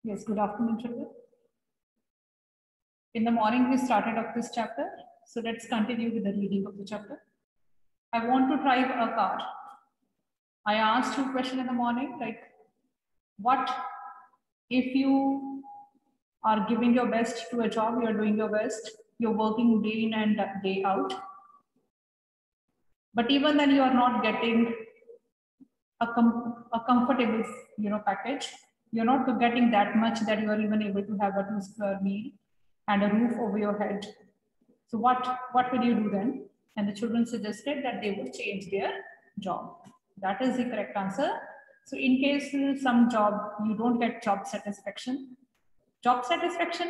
Yes, good afternoon, children. In the morning, we started off this chapter. So let's continue with the reading of the chapter. I want to drive a car. I asked you a question in the morning, like, what if you are giving your best to a job, you're doing your best, you're working day in and day out, but even then you are not getting a comfortable, package. You're not getting that much that you are even able to have a 2 square meal and a roof over your head. So what will you do then? And the children suggested that they would change their job. That is the correct answer. So in case some job, you don't get job satisfaction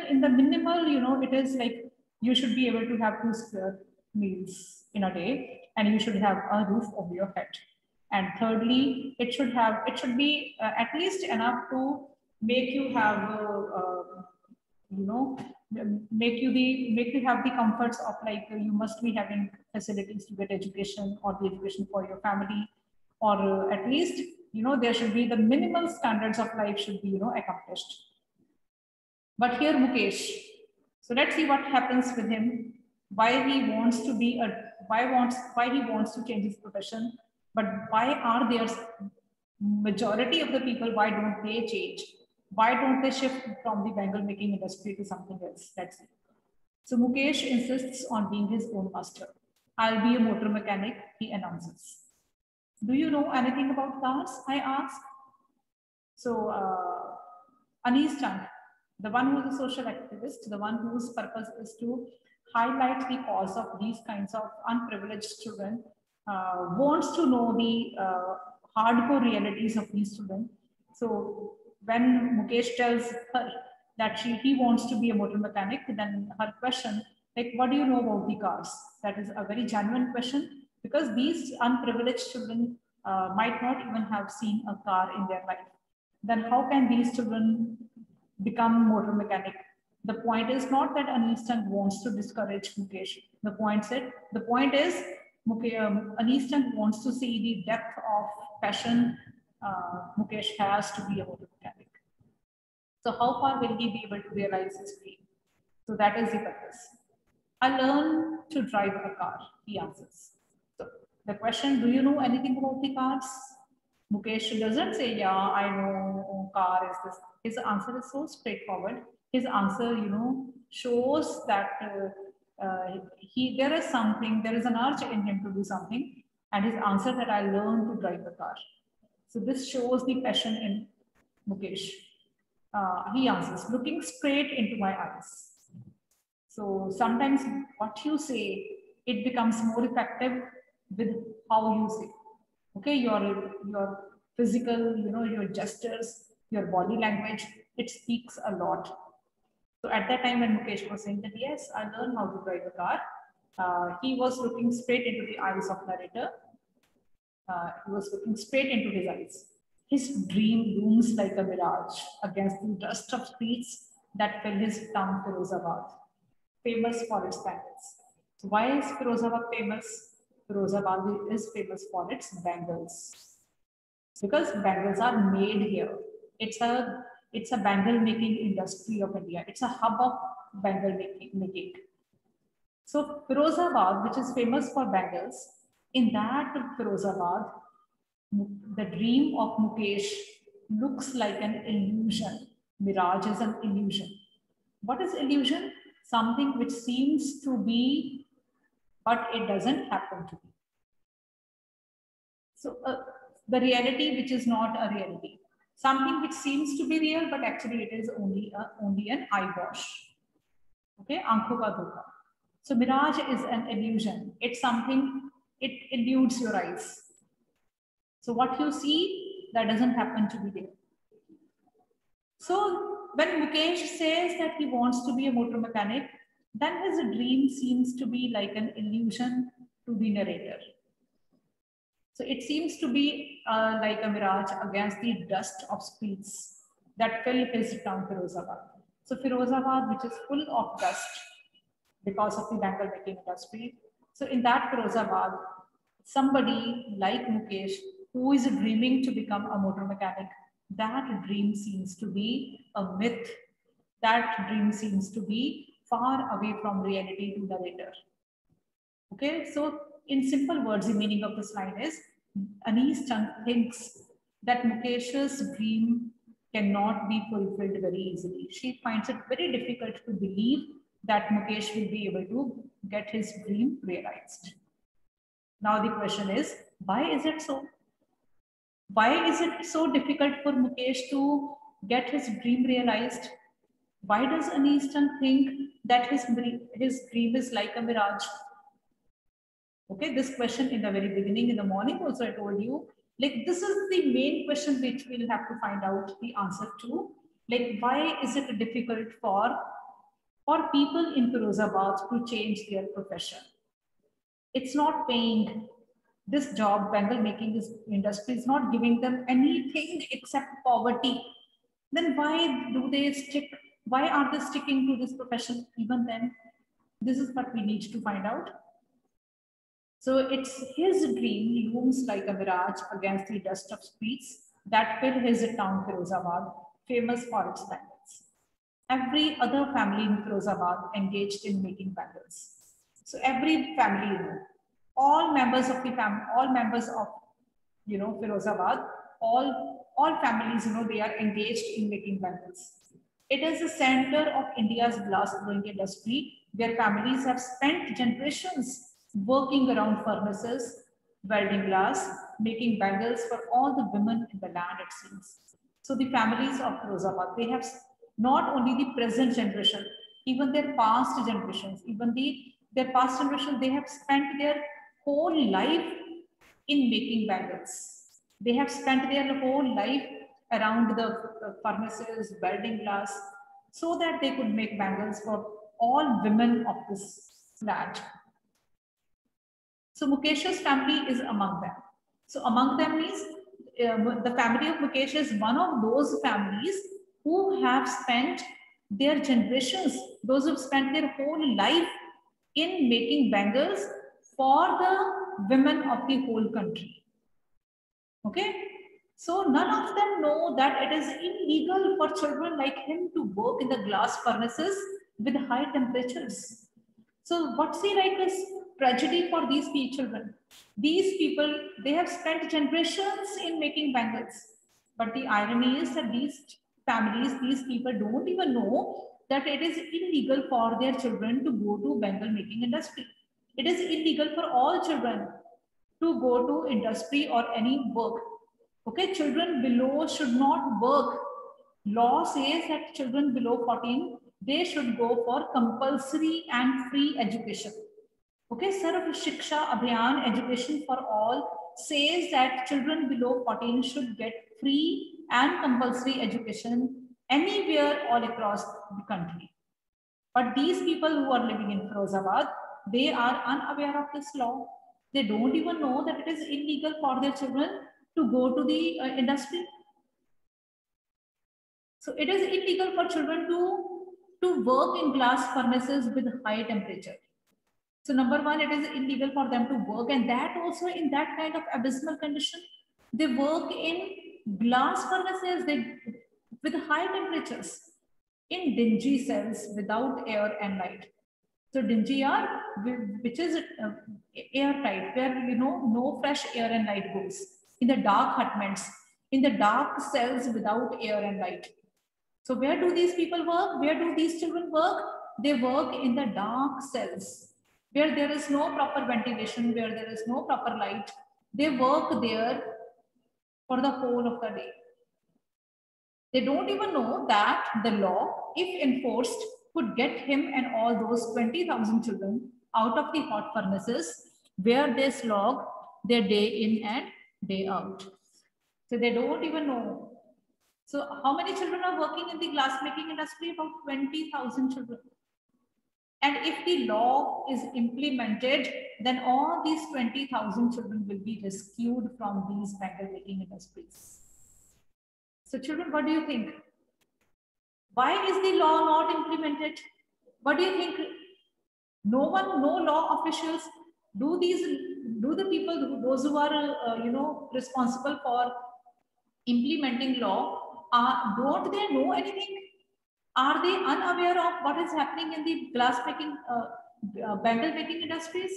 in the minimal, it is like you should be able to have 2 square meals in a day and you should have a roof over your head. And thirdly, it should be at least enough to make you have make you have the comforts of, like, you must be having facilities to get education or the education for your family, or at least there should be the minimal standards of life should be accomplished. But here Mukesh, so let's see what happens with him, why he wants to be why he wants to change his profession, but why are there majority of the people, why don't they change? Why don't they shift from the bangle making industry to something else? Let's see. So Mukesh insists on being his own master. I'll be a motor mechanic, he announces. Do you know anything about cars? I ask. So Anis Chand, the one who is a social activist, the one whose purpose is to highlight the cause of these kinds of unprivileged children, wants to know the hardcore realities of these children. So when Mukesh tells her that he wants to be a motor mechanic, then her question, like, what do you know about the cars? That is a very genuine question, because these unprivileged children might not even have seen a car in their life. Then how can these children become motor mechanic? The point is not that Anis Chand wants to discourage Mukesh. The point is Anis Chand wants to see the depth of passion Mukesh has to be a motor mechanic. So how far will he be able to realize his dream? So that is the purpose. I learned to drive a car, he answers. So the question, do you know anything about the cars? Mukesh doesn't say, yeah, I know car is this. His answer is so straightforward. His answer, shows that there is an urge in him to do something. And his answer that I learned to drive the car. So this shows the passion in Mukesh. He answers, looking straight into my eyes. So sometimes what you say, it becomes more effective with how you say. Okay, your physical, your gestures, your body language, it speaks a lot. So at that time when Mukesh was saying that, yes, I learned how to drive a car, he was looking straight into the eyes of narrator. He was looking straight into his eyes. His dream looms like a mirage against the dust of streets that fill his town, Firozabad, famous for its bangles. So why is Firozabad famous? Firozabad is famous for its bangles, because bangles are made here. It's a bangle making industry of India. It's a hub of bangle making. So Firozabad, which is famous for bangles, in that Firozabad, the dream of Mukesh looks like an illusion. Mirage is an illusion. What is illusion? Something which seems to be, but it doesn't happen to be. So the reality which is not a reality. Something which seems to be real, but actually it is only an eyewash. Okay, aankhon ka dhoka. So mirage is an illusion. It's something, it eludes your eyes. So what you see, that doesn't happen to be there. So when Mukesh says that he wants to be a motor mechanic, then his dream seems to be like an illusion to the narrator. So it seems to be like a mirage against the dust of streets that fill his town, Firozabad. So Firozabad, which is full of dust because of the bangle making industry. So in that Firozabad, somebody like Mukesh, who is dreaming to become a motor mechanic, that dream seems to be a myth. That dream seems to be far away from reality to the narrator. Okay, so in simple words, the meaning of this line is Anees Chand thinks that Mukesh's dream cannot be fulfilled very easily. She finds it very difficult to believe that Mukesh will be able to get his dream realized. Now the question is, why is it so? Why is it so difficult for Mukesh to get his dream realized? Why does Anees Chand think that his dream is like a mirage? Okay, this question in the very beginning, in the morning also I told you, like this is the main question which we'll have to find out the answer to. Like, why is it difficult for people in Firozabad to change their profession? It's not paying. This job, bangle making industry is not giving them anything except poverty. Then why do they stick? Why are they sticking to this profession even then? This is what we need to find out. So it's his dream looms like a mirage against the dust of streets that fill his town Firozabad, famous for its bangles. Every other family in Firozabad engaged in making bangles. So every family, all members of the family, all members of Firozabad, all families, they are engaged in making bangles. It is the center of India's glass blowing industry, where families have spent generations working around furnaces, welding glass, making bangles for all the women in the land, it seems. So the families of Firozabad, they have not only the present generation, even their past generations, their past generation, they have spent their whole life in making bangles. They have spent their whole life around the furnaces, welding glass, so that they could make bangles for all women of this land. So Mukesh's family is among them. So among them means the family of Mukesh is one of those families who have spent their generations, those who have spent their whole life in making bangles for the women of the whole country. Okay? So none of them know that it is illegal for children like him to work in the glass furnaces with high temperatures. So what's the like tragedy for these children? These people, they have spent generations in making bangles. But the irony is that these families, these people don't even know that it is illegal for their children to go to bangle making industry. It is illegal for all children to go to industry or any work. Okay, children below should not work. Law says that children below 14, they should go for compulsory and free education. Okay, Sarv Shiksha Abhiyan, education for all, says that children below 14 should get free and compulsory education anywhere all across the country. But these people who are living in Firozabad, they are unaware of this law. They don't even know that it is illegal for their children to go to the industry. So it is illegal for children to work in glass furnaces with high temperature. So number one, it is illegal for them to work, and that also in that kind of abysmal condition. They work in glass furnaces with high temperatures, in dingy cells without air and light. So dingy are, which is airtight, where no fresh air and light goes. In the dark hutments, in the dark cells without air and light. So where do these people work? Where do these children work? They work in the dark cells, where there is no proper ventilation, where there is no proper light. They work there for the whole of the day. They don't even know that the law, if enforced, could get him and all those 20,000 children out of the hot furnaces where they slog their day in and day out. So they don't even know. So how many children are working in the glass making industry? About 20,000 children. And if the law is implemented, then all these 20,000 children will be rescued from these bangle making industries. So children, what do you think? Why is the law not implemented? What do you think? No law officials, do the people, those who are, responsible for implementing law, don't they know anything? Are they unaware of what is happening in the glass making, bangle making industries?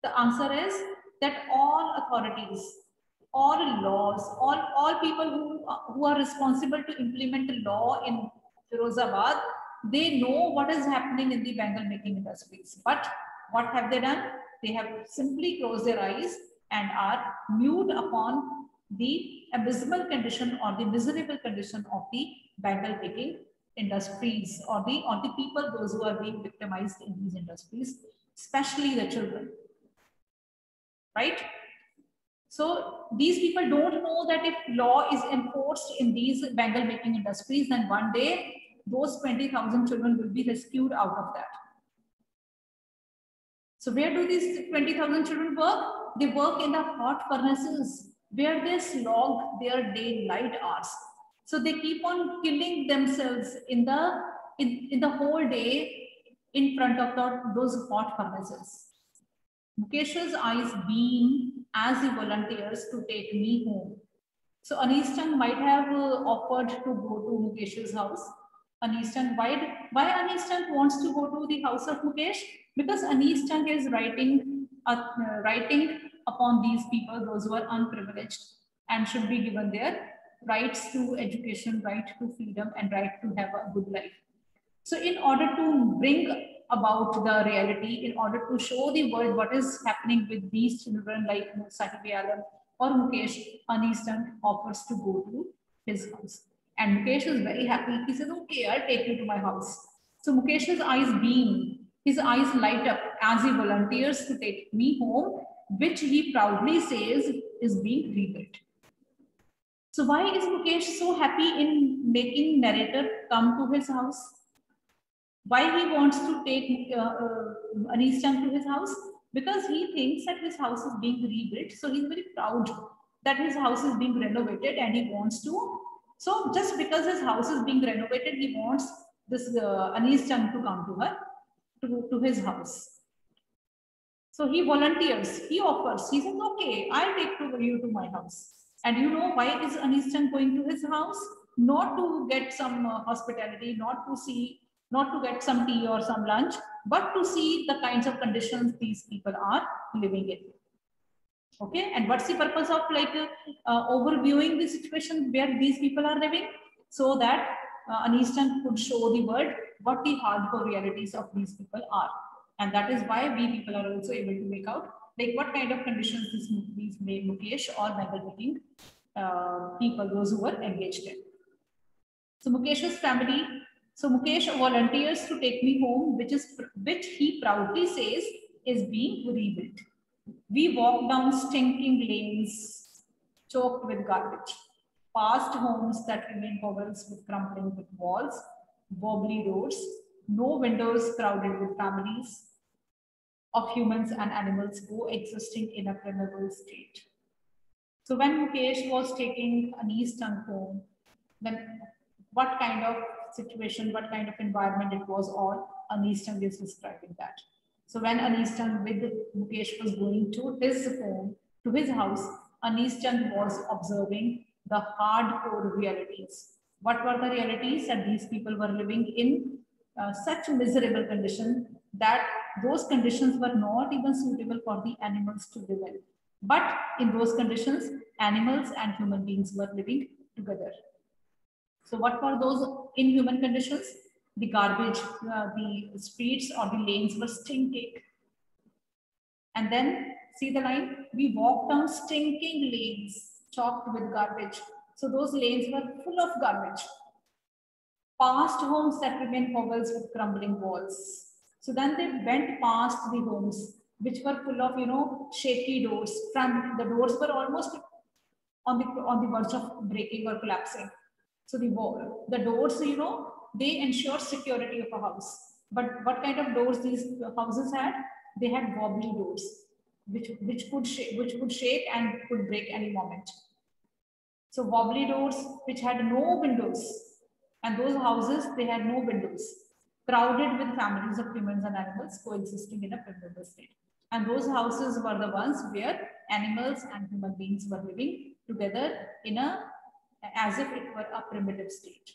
The answer is that all authorities, all laws, all people who are responsible to implement the law in Firozabad, they know what is happening in the bangle making industries. But what have they done? They have simply closed their eyes and are mute upon the abysmal condition or the miserable condition of the bangle making industries, or the people, those who are being victimized in these industries, especially the children. Right? So these people don't know that if law is enforced in these bangle making industries, then one day those 20,000 children will be rescued out of that. So where do these 20,000 children work? They work in the hot furnaces where they slog their daylight hours. So they keep on killing themselves in the whole day in front of those hot furnaces. Mukesh's eyes beam as he volunteers to take me home. So Anees Chand might have offered to go to Mukesh's house. Anees Chand, why Anees Chand wants to go to the house of Mukesh? Because Anees Chand is writing upon these people, those who are unprivileged and should be given their rights to education, right to freedom, and right to have a good life. So in order to bring about the reality, in order to show the world what is happening with these children like Sahib Alam or Mukesh, Anees Chand offers to go to his house. And Mukesh is very happy. He says, okay, I'll take you to my house. So Mukesh's eyes beam, his eyes light up as he volunteers to take me home, which he proudly says is being rebuilt. So why is Mukesh so happy in making narrator come to his house? Why he wants to take Anees Chand to his house? Because he thinks that his house is being rebuilt. So he's very proud that his house is being renovated and he wants to. So just because his house is being renovated, he wants this Anees Chand to come to her, to his house. So he volunteers, he offers, he says, okay, I'll take you to my house. And you know why is Anees Chand going to his house? Not to get some hospitality, not to get some tea or some lunch, but to see the kinds of conditions these people are living in. Okay, and what's the purpose of overviewing the situation where these people are living? So that Anees Chand could show the world what the hardcore realities of these people are. And that is why we people are also able to make out like what kind of conditions these Mukesh or bangle making people, those who were engaged in. So Mukesh's family, so Mukesh volunteers to take me home, which he proudly says is being rebuilt. We walk down stinking lanes choked with garbage, past homes that remain hovels with crumbling with walls, wobbly roads, no windows crowded with families of humans and animals coexisting in a primeval state. So when Mukesh was taking Anees Chand home, then what kind of situation, what kind of environment it was all, Anees Chand is describing that. So when Anees Chand with Mukesh was going to his home, to his house, Anees Chand was observing the hardcore realities. What were the realities? That these people were living in such miserable condition that those conditions were not even suitable for the animals to live in. But in those conditions, animals and human beings were living together. So what were those inhuman conditions? The garbage, the streets or the lanes were stinking. And then see the line, we walked down stinking lanes chalked with garbage. So those lanes were full of garbage. Past homes that remain hovels with crumbling walls. So then they went past the homes which were full of, shaky doors. From the doors were almost on the verge of breaking or collapsing. So the doors, they ensure security of a house. But what kind of doors these houses had? They had wobbly doors, which could shake and could break any moment. So wobbly doors which had no windows, and those houses, they had no windows, crowded with families of humans and animals coexisting in a primeval state. And those houses were the ones where animals and human beings were living together in a as if it were a primitive state.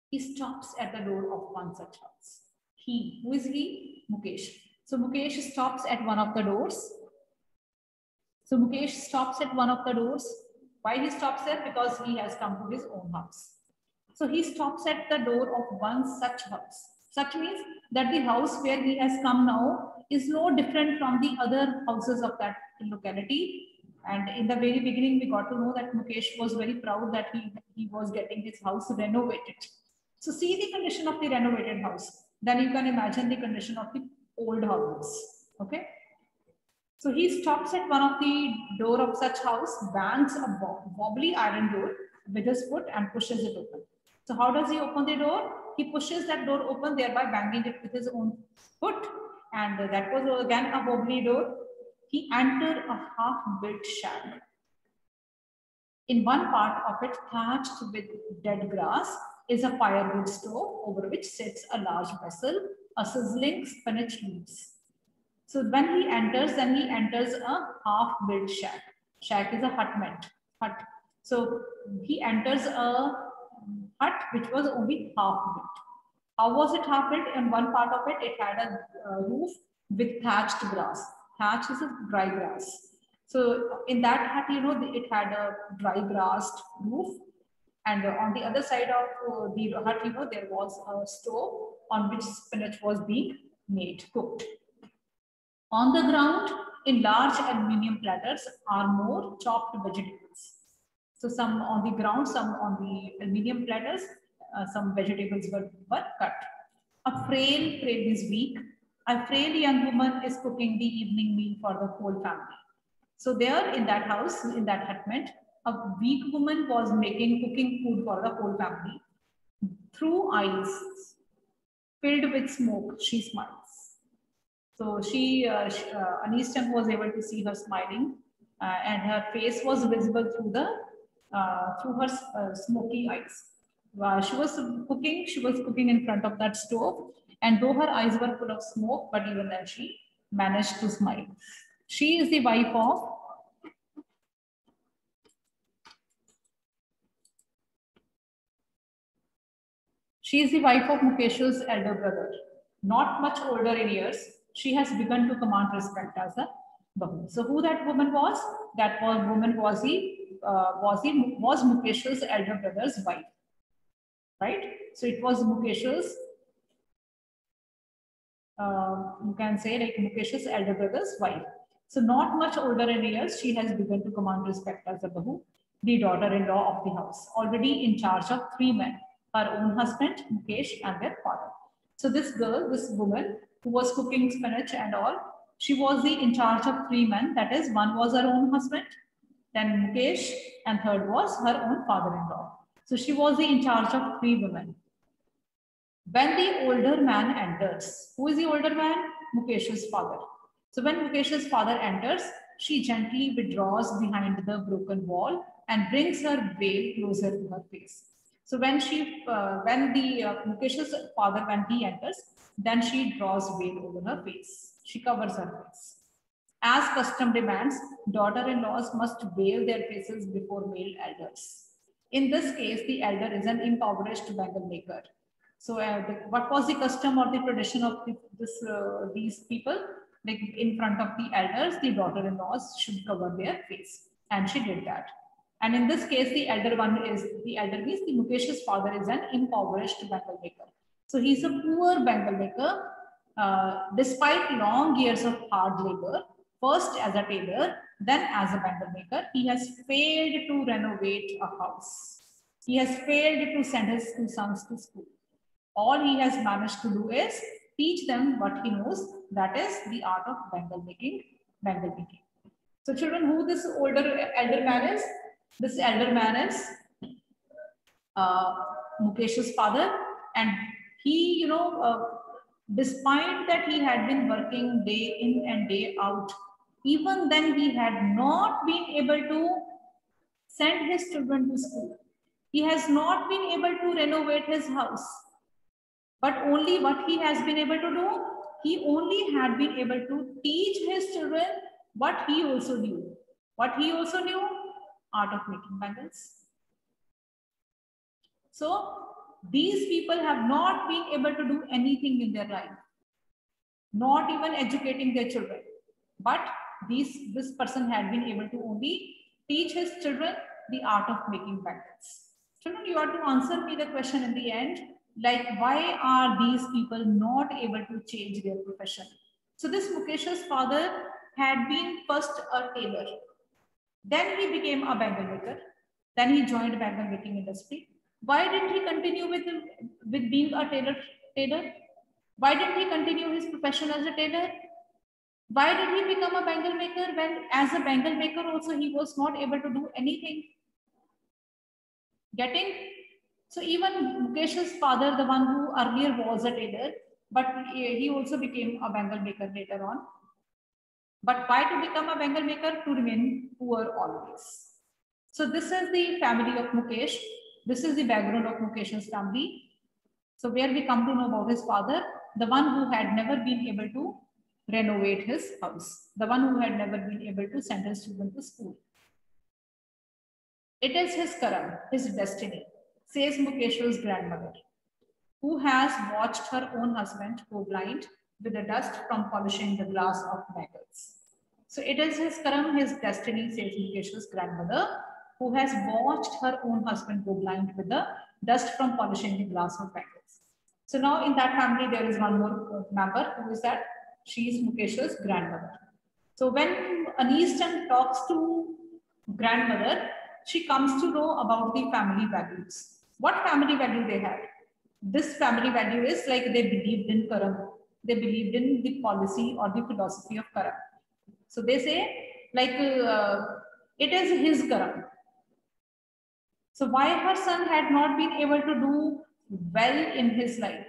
He stops at the door of one such house. He, who is he? Mukesh. So Mukesh stops at one of the doors. So Mukesh stops at one of the doors. Why he stops there? Because he has come to his own house. So he stops at the door of one such house. Such means that the house where he has come now is no different from the other houses of that locality. And in the very beginning, we got to know that Mukesh was very proud that he was getting his house renovated. So see the condition of the renovated house. Then you can imagine the condition of the old houses. Okay. So he stops at one of the door of such house, bangs a wobbly iron door with his foot and pushes it open. So how does he open the door? He pushes that door open, thereby banging it with his own foot. And that was again a wobbly door. He entered a half-built shack. In one part of it, thatched with dead grass, is a firewood stove over which sits a large vessel, a sizzling spinach leaves. So when he enters, then he enters a half-built shack. Shack is a hut meant. Hut. So he enters a hut which was only half-built. How was it half-built? In one part of it, it had a roof with thatched grass. Thatch is a dry grass. So in that hut, it had a dry grassed roof. And on the other side of the hut, there was a stove on which spinach was being made, cooked. On the ground, in large aluminium platters, are more chopped vegetables. So some on the ground, some on the aluminium platters, some vegetables were cut. A frail is weak. A frail young woman is cooking the evening meal for the whole family. So there in that house, in that hutment, a weak woman was cooking food for the whole family. Through eyes filled with smoke, she smiles. So Anis Chand was able to see her smiling, and her face was visible through her smoky eyes. She was cooking in front of that stove, and though her eyes were full of smoke, but even then she managed to smile. She is the wife of Mukesh's elder brother. Not much older in years, she has begun to command respect as a Bahu. So who that woman was? That woman was Mukesh's elder brother's wife, right? So it was Mukesh's, you can say like Mukesh's elder brother's wife. So not much older in years, she has begun to command respect as a Bahu, the daughter-in-law of the house, already in charge of 3 men, her own husband, Mukesh, and their father. So this woman who was cooking spinach and all, she was in charge of 3 men. That is, one was her own husband, then Mukesh, and third was her own father-in-law. So she was in charge of 3 women. When the older man enters, who is the older man? Mukesh's father. So when Mukesh's father enters, she gently withdraws behind the broken wall and brings her veil closer to her face. So when Mukesh's father, when he enters, then she draws veil over her face. She covers her face. As custom demands, daughter-in-laws must veil their faces before male elders. In this case, the elder is an impoverished bangle maker. So what was the custom or the tradition of these people? Like in front of the elders, the daughter-in-laws should cover their face. And she did that. And in this case, the elder means the Mukesh's father is an impoverished bangle maker. So he's a poor bangle maker. Despite long years of hard labor, first as a tailor, then as a bangle maker, he has failed to renovate a house. He has failed to send his 2 sons to school. All he has managed to do is teach them what he knows, that is the art of bangle making. So children, who this elder man is? This elder man is Mukesh's father, and he, despite that he had been working day in and day out, even then he had not been able to send his children to school. He has not been able to renovate his house. But only what he has been able to do, he only had been able to teach his children what he also knew. What he also knew? Art of making bangles. So these people have not been able to do anything in their life, not even educating their children. But this person had been able to only teach his children the art of making bangles. Children, you have to answer me the question in the end, like why are these people not able to change their profession? So this Mukesh's father had been first a tailor. Then he became a bangle maker. Then he joined bangle making industry. Why didn't he continue with being a tailor? Why didn't he continue his profession as a tailor? Why did he become a bangle maker when as a bangle maker also he was not able to do anything? Getting? So even Mukesh's father, the one who earlier was a tailor, but he also became a bangle maker later on. But why to become a bangle maker? To remain poor always. So this is the family of Mukesh. This is the background of Mukesh's family. So where we come to know about his father, the one who had never been able to renovate his house, the one who had never been able to send his children to school. It is his karam, his destiny, says Mukesh's grandmother, who has watched her own husband go blind with the dust from polishing the glass of bangles. So it is his karam, his destiny, says Mukesh's grandmother, who has watched her own husband go blind with the dust from polishing the glass of bangles. So now in that family, there is one more member. Who is that? She is Mukesh's grandmother. So when Aniston talks to grandmother, she comes to know about the family values. What family value they had? This family value is like they believed in karam. They believed in the policy or the philosophy of karam. So they say like it is his karam. So why her son had not been able to do well in his life?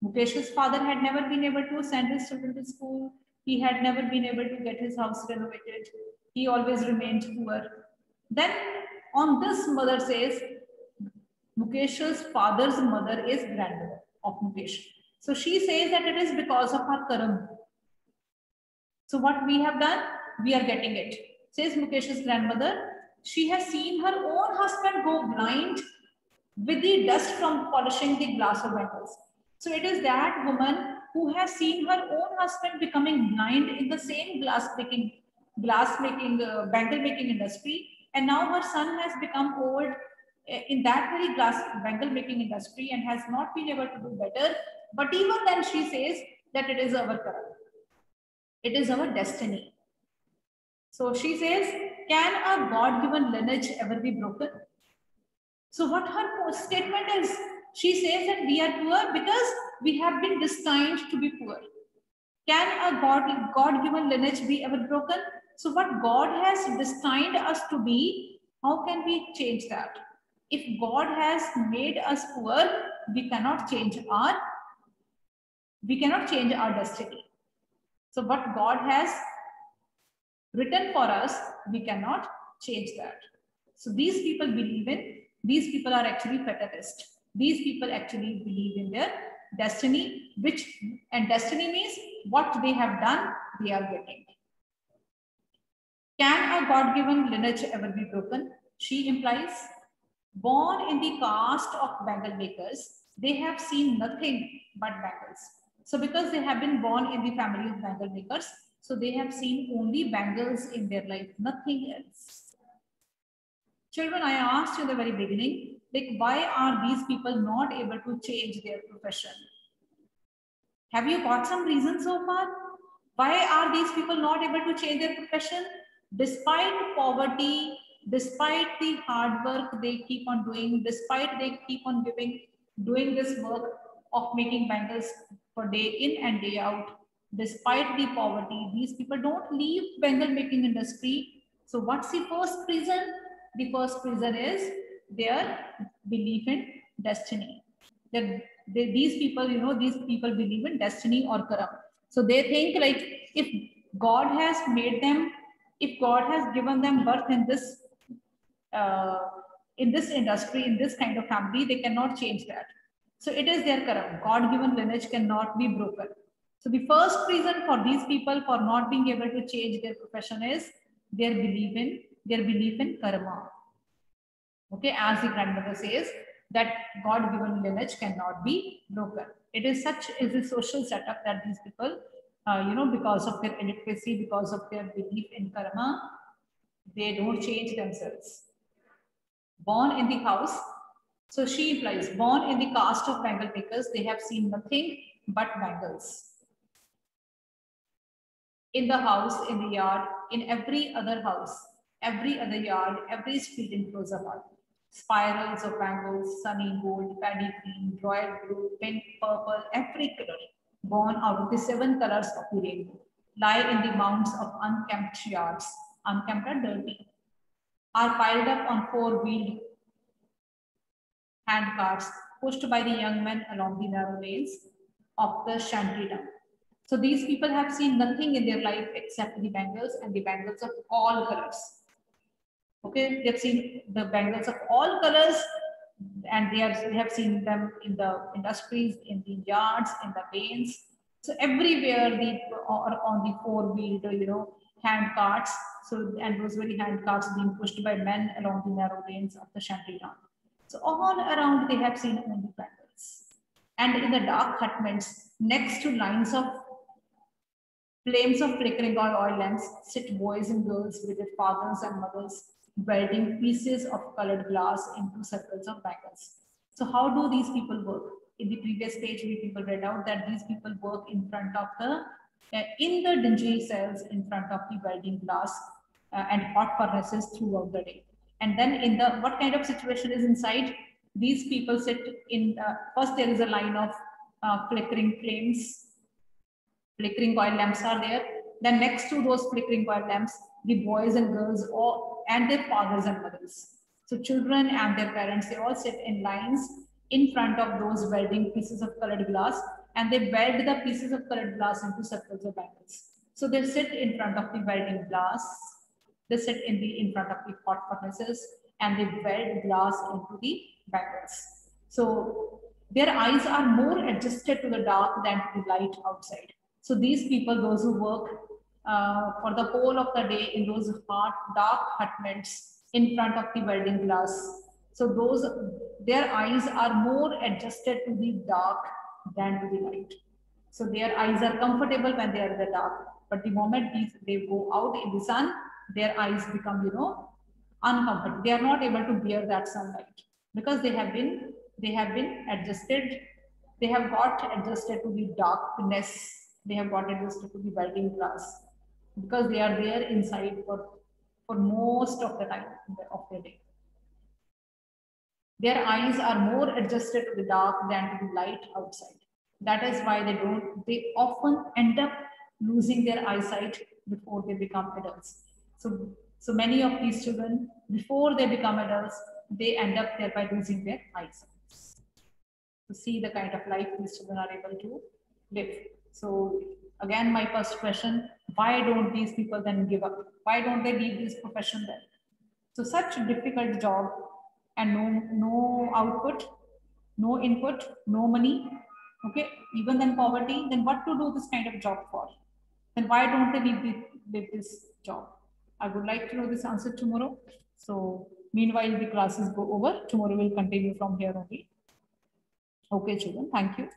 Mukesh's father had never been able to send his children to school. He had never been able to get his house renovated. He always remained poor. Then on this, mother says, Mukesh's father's mother is grandmother of Mukesh. So she says that it is because of her karam. So what we have done, we are getting it. Says Mukesh's grandmother, she has seen her own husband go blind with the dust from polishing the glass of bangles. So it is that woman who has seen her own husband becoming blind in the same bangle making industry, and now her son has become old in that very bangle making industry and has not been able to do better. But even then, she says that it is our karam. It is our destiny. So she says, can a God-given lineage ever be broken? So what her statement is, she says that we are poor because we have been destined to be poor. Can a God-given lineage be ever broken? So what God has destined us to be, how can we change that? If God has made us poor, we cannot change our destiny. So what God has written for us, we cannot change that. So these people are actually fatalists. These people actually believe in their destiny, and destiny means what they have done, they are getting. Can a God-given lineage ever be broken? She implies, born in the caste of bangle makers, they have seen nothing but bangles. So because they have been born in the family of bangle makers, so they have seen only bangles in their life, nothing else. Children, I asked in the very beginning, like, why are these people not able to change their profession? Have you got some reasons so far? Why are these people not able to change their profession? Despite poverty, despite the hard work they keep on doing, despite they keep on doing this work of making bangles for day in and day out, despite the poverty, these people don't leave bangle making industry. So what's the first reason? The first reason is their belief in destiny. These people believe in destiny or karam. So they think like if God has made them, if God has given them birth in this industry, in this kind of family, they cannot change that. So it is their karam. God-given lineage cannot be broken. So the first reason for these people for not being able to change their profession is their belief in karma. Okay, as the grandmother says, that God-given lineage cannot be broken. It is such is a social setup that these people, because of their illiteracy, because of their belief in karma, they don't change themselves. Born in the house, so she implies, born in the caste of bangle makers, they have seen nothing but bangles. In the house, in the yard, in every other house, every other yard, every street in Firozabad. Spirals of bangles, sunny gold, paddy green, royal blue, pink, purple, every color, born out of the 7 colors of the rainbow, lie in the mounds of unkempt yards, unkempt and dirty, are piled up on 4-wheeled hand carts pushed by the young men along the narrow lanes of the shanty town. So these people have seen nothing in their life except the bangles, and the bangles of all colors. Okay, they've seen the bangles of all colors, and they have seen them in the industries, in the yards, in the lanes. So everywhere, or on the 4-wheeled, hand carts. So, and those very hand carts being pushed by men along the narrow lanes of the shanty town. So all around they have seen only bangles. And in the dark hutments, next to lines of flames of flickering oil lamps, sit boys and girls with their fathers and mothers, welding pieces of colored glass into circles of bangles. So how do these people work? In the previous page, people read out that these people work in front of in the dingy cells in front of the welding glass and hot furnaces throughout the day. And then in the, what kind of situation is inside? These people sit in, first there is a line of flickering flames, flickering oil lamps are there. Then next to those flickering oil lamps, the boys and girls and their fathers and mothers. So children and their parents, they all sit in lines in front of those welding pieces of colored glass, and they weld the pieces of colored glass into circles of bangles. So they sit in front of the welding glass, they sit in front of the hot furnaces, and they weld glass into the bangles. So their eyes are more adjusted to the dark than to the light outside. So these people, those who work for the whole of the day in those hot, dark hutments in front of the welding glass, so their eyes are more adjusted to the dark than to the light. So their eyes are comfortable when they are in the dark, but the moment they go out in the sun, their eyes become, uncomfortable. They are not able to bear that sunlight because they have been adjusted. They have got adjusted to the darkness. They have got adjusted to the welding glass because they are there inside for most of the time of the day. Their eyes are more adjusted to the dark than to the light outside. That is why they often end up losing their eyesight before they become adults. So many of these children, before they become adults, they end up thereby losing their eyesight. To see the kind of life these children are able to live. So again, my first question, why don't these people then give up? Why don't they leave this profession then? So such a difficult job and no output, no input, no money, okay, even then poverty, then what to do this kind of job for? Then why don't they leave this job? I would like to know this answer tomorrow. So meanwhile, the classes go over. Tomorrow we'll continue from here only. Okay, children, thank you.